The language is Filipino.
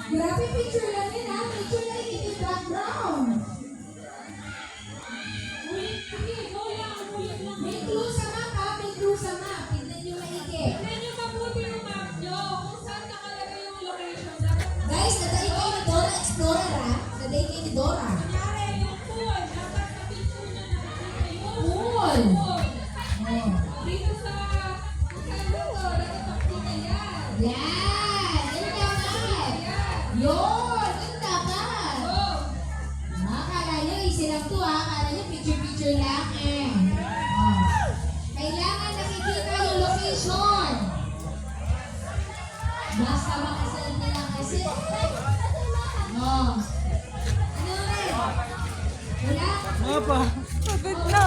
Grabe picture lang yun ha. Picture lang in the background. May clue sa map ha. May clue sa map. Tignan nyo maigi. Guys, nadaig kayo ni Dora Explorer ha. Nadaig kayo ni Dora. Pool. Yan. Yan dapat. Yun. Yan dapat. Akala nyo, easy lang to ha. Akala nyo, picture-picture lang eh. Kailangan nakikita yung location. Basta makasunod na lang kasi. Ano rin? Wala? Apa? Pagod na.